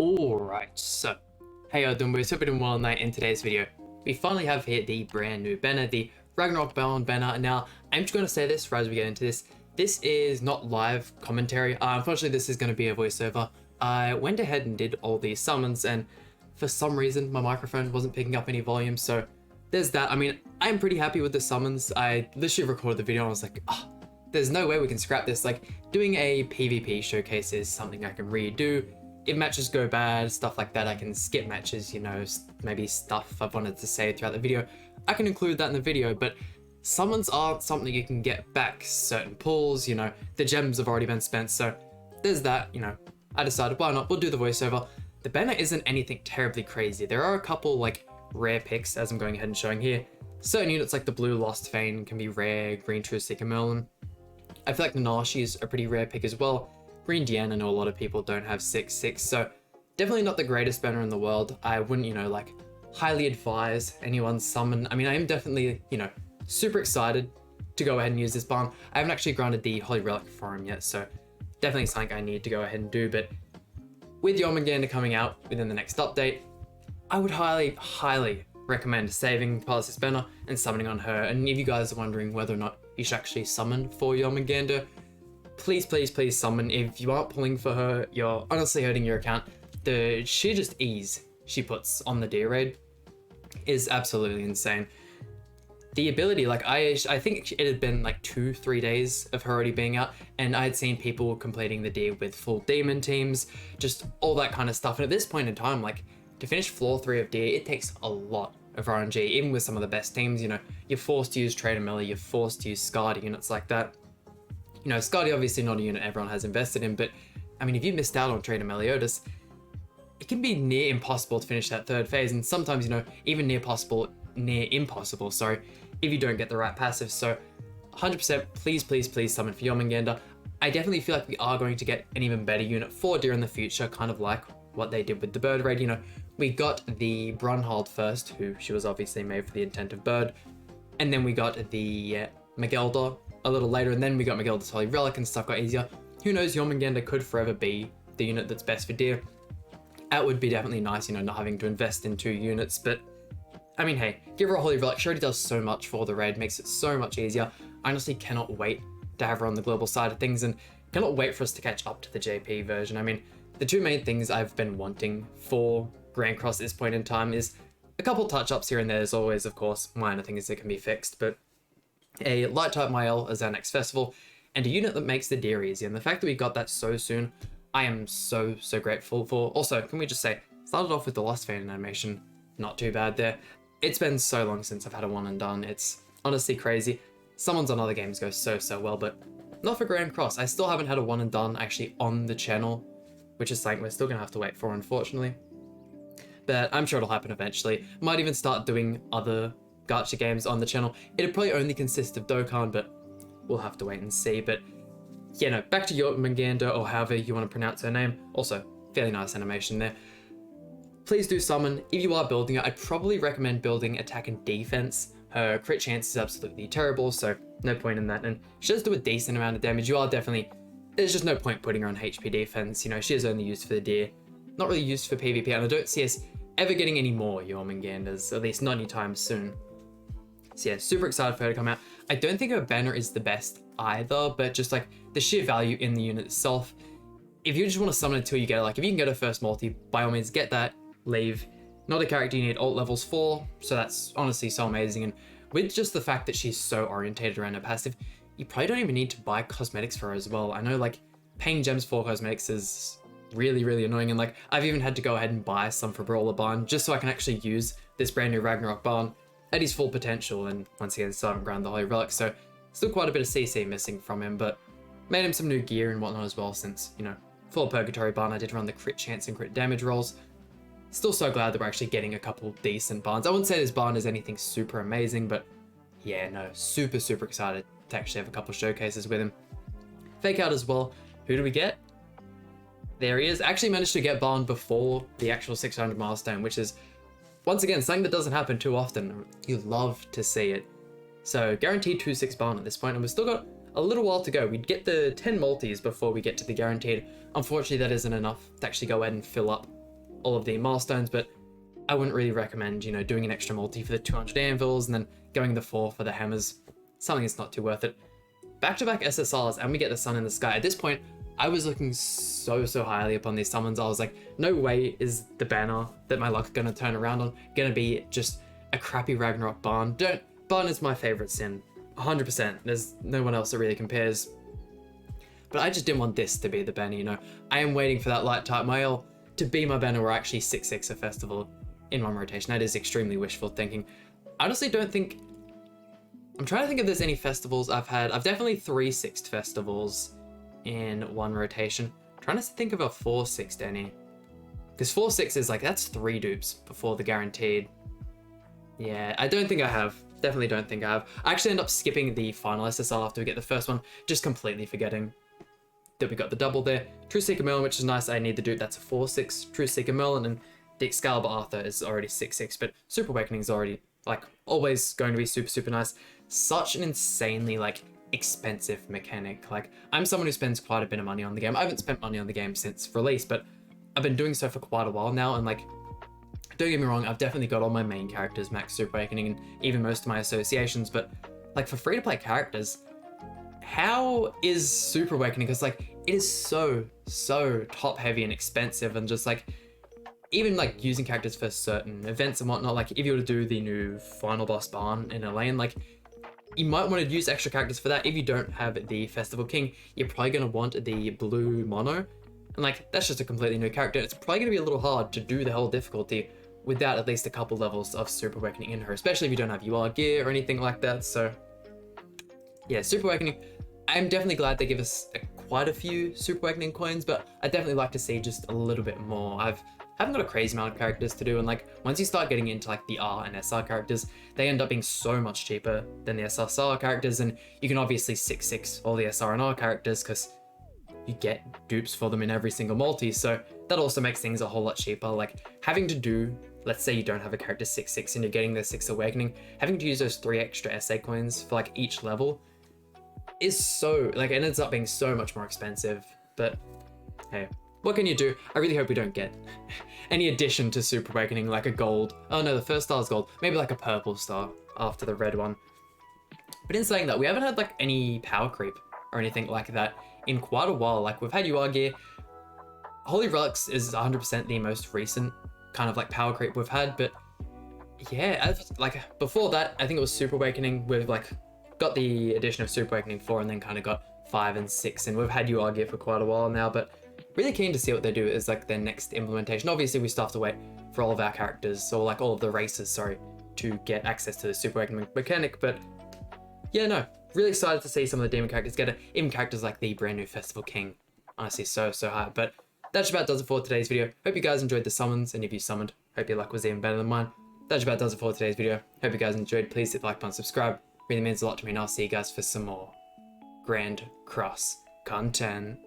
Alright, so, hey y'all doing, boys? Hope you're doing well tonight. In today's video, we finally have here the brand new banner, the RAGNAROK banner. Now, I'm just going to say this right as we get into this. This is not live commentary. Unfortunately, this is going to be a voiceover. I went ahead and did all these summons, and for some reason, my microphone wasn't picking up any volume, so there's that. I mean, I'm pretty happy with the summons. I literally recorded the video and I was like, oh, there's no way we can scrap this. Like, doing a PvP showcase is something I can redo. If matches go bad, stuff like that, I can skip matches, you know, maybe stuff I've wanted to say throughout the video. I can include that in the video, but summons aren't something you can get back. Certain pulls, you know, the gems have already been spent, so there's that, you know. I decided, why not, we'll do the voiceover. The banner isn't anything terribly crazy. There are a couple, like, rare picks, as I'm going ahead and showing here. Certain units like the blue Lost Fane can be rare, green True Seeker Merlin. I feel like Nanashi is a pretty rare pick as well. Green Diane, I know a lot of people don't have 6/6, so definitely not the greatest banner in the world. I wouldn't, you know, like, highly advise anyone summon. I mean, I am definitely, you know, super excited to go ahead and use this barn. I haven't actually granted the Holy Relic for him yet, so definitely something I need to go ahead and do. But with Jormungandr coming out within the next update, I would highly recommend saving past this banner and summoning on her. And if you guys are wondering whether or not you should actually summon for Jormungandr, please summon. If you aren't pulling for her, you're honestly hurting your account. The sheer just ease she puts on the deer raid is absolutely insane. The ability, like, I think it had been like 2-3 days of her already being out, and I had seen people completing the deer with full demon teams, just all that kind of stuff. And at this point in time, like, to finish floor 3 of deer, it takes a lot of RNG, even with some of the best teams. You know, you're forced to use Trader Melee, you're forced to use Skadi, units like that. You know, Skadi obviously not a unit everyone has invested in, but I mean, if you missed out on Trader Meliodas, it can be near impossible to finish that third phase, and sometimes, you know, even near impossible, sorry, if you don't get the right passive. So 100% please summon for Jormungandr. I definitely feel like we are going to get an even better unit for deer in the future, kind of like what they did with the bird raid. You know, we got the Brunhild first, who she was obviously made for the intent of bird, and then we got the Magelda a little later, and then we got Magelda's Holy Relic and stuff got easier. Who knows, Jormungandr could forever be the unit that's best for deer. That would be definitely nice, you know, not having to invest in 2 units, but I mean, hey, give her a Holy Relic. She already does so much for the raid, makes it so much easier. I honestly cannot wait to have her on the global side of things, and cannot wait for us to catch up to the JP version. I mean, the 2 main things I've been wanting for Grand Cross at this point in time is a couple touch-ups here and there. There's always, of course, minor things that can be fixed, but a light type Mael as our next festival, and a unit that makes the deer easy. And the fact that we got that so soon, I am so grateful for. Also, can we just say, started off with the Lost Fane animation, not too bad there. It's been so long since I've had a one and done. It's honestly crazy. Summons on other games go so well, but not for Grand Cross. I still haven't had a one and done actually on the channel, which is something we're still gonna have to wait for, unfortunately. But I'm sure it'll happen eventually. Might even start doing other gacha games on the channel. It'd probably only consist of Dokkan, but we'll have to wait and see. But yeah, no, back to Jormungandr, or however you want to pronounce her name. Also, fairly nice animation there. Please do summon. If you are building it, I'd probably recommend building attack and defense. Her crit chance is absolutely terrible, so no point in that. And she does do a decent amount of damage. You are definitely, there's just no point putting her on HP defense. You know, she is only used for the deer, not really used for PvP, and I don't see us ever getting any more Jormungandrs, at least not anytime soon. So yeah, super excited for her to come out. I don't think her banner is the best either, but just like the sheer value in the unit itself. If you just want to summon until you get it, like if you can get her first multi, by all means get that, leave. Not a character you need alt levels for, so that's honestly so amazing. And with just the fact that she's so orientated around her passive, you probably don't even need to buy cosmetics for her as well. I know, like, paying gems for cosmetics is really annoying, and like I've even had to go ahead and buy some for Brawler Barn just so I can actually use this brand new RAGNAROK Barn at his full potential. And once again, still haven't ground the Holy Relic, so still quite a bit of CC missing from him, but made him some new gear and whatnot as well, since, you know, full Purgatory Barn I did run the crit chance and crit damage rolls. Still so glad that we're actually getting a couple decent barns. I wouldn't say this barn is anything super amazing, but yeah, no, super excited to actually have a couple showcases with him. Fake out as well. Who do we get? There he is. Actually managed to get barn before the actual 600 milestone, which is, once again, something that doesn't happen too often. You love to see it. So guaranteed 2/6 barn at this point, and we've still got a little while to go. We'd get the 10 multis before we get to the guaranteed. Unfortunately, that isn't enough to actually go ahead and fill up all of the milestones, but I wouldn't really recommend, you know, doing an extra multi for the 200 anvils and then going the 4 for the hammers. Something that's not too worth it. Back-to-back SSRs, and we get the sun in the sky. At this point, I was looking so highly upon these summons. I was like, no way is the banner that my luck's gonna turn around on gonna be just a crappy Ragnarok barn. Barn is my favorite sin, 100%. There's no one else that really compares. But I just didn't want this to be the banner, you know. I am waiting for that light type mail to be my banner, or actually 6/6 a festival in one rotation. That is extremely wishful thinking. I honestly don't think, I'm trying to think if there's any festivals I've had. I've definitely 3/6 festivals in one rotation. I'm trying to think of a 4/6 any. Because 4/6 is like, that's 3 dupes before the guaranteed. Yeah, I don't think I have. Definitely don't think I have. I actually end up skipping the final SSR after we get the first one, just completely forgetting that we got the double there. True Seeker Merlin, which is nice. I need the dupe. That's a 4/6 True Seeker Merlin, and the Excalibur Arthur is already 6/6, but Super Awakening is already, like, always going to be super nice. Such an insanely, like, expensive mechanic. Like, I'm someone who spends quite a bit of money on the game. I haven't spent money on the game since release, but I've been doing so for quite a while now, and, like, don't get me wrong, I've definitely got all my main characters max Super Awakening and even most of my associations, but, like, for free-to-play characters, how is Super Awakening? Because, like, it is so top-heavy and expensive, and just, like, even, like, using characters for certain events and whatnot, like, if you were to do the new final boss barn in a lane, like, you might want to use extra characters for that. If you don't have the Festival King, you're probably going to want the blue mono, and, like, that's just a completely new character. It's probably going to be a little hard to do the whole difficulty without at least a couple levels of Super Awakening in her, especially if you don't have UR gear or anything like that. So yeah, Super Awakening, I'm definitely glad they give us quite a few Super Awakening coins, but I definitely like to see just a little bit more. Haven't got a crazy amount of characters to do, and, like, once you start getting into, like, the R and SR characters, they end up being so much cheaper than the SSR characters, and you can obviously 6/6 all the SR and R characters because you get dupes for them in every single multi, so that also makes things a whole lot cheaper. Like, having to do, let's say you don't have a character 6/6 and you're getting the 6 Awakening, having to use those 3 extra SA coins for, like, each level is so, like, it ends up being so much more expensive. But hey, what can you do? I really hope we don't get any addition to Super Awakening, like a gold. Oh no, the first star is gold. Maybe like a purple star after the red one. But in saying that, we haven't had, like, any power creep or anything like that in quite a while. Like, we've had UR gear. Holy Relics is 100% the most recent kind of, like, power creep we've had, but yeah, like, before that, I think it was Super Awakening. We've, like, got the addition of Super Awakening 4 and then kind of got 5 and 6, and we've had UR gear for quite a while now, but really keen to see what they do as, like, their next implementation. Obviously, we still have to wait for all of our characters, or, like, all of the races, sorry, to get access to the Super Awakening mechanic, but yeah, no, really excited to see some of the demon characters get it, even characters like the brand new Festival King. Honestly, so high. But that just about does it for today's video. Hope you guys enjoyed the summons, and if you summoned, hope your luck was even better than mine. That just about does it for today's video. Hope you guys enjoyed. Please hit the like button, subscribe. Really means a lot to me, and I'll see you guys for some more Grand Cross content.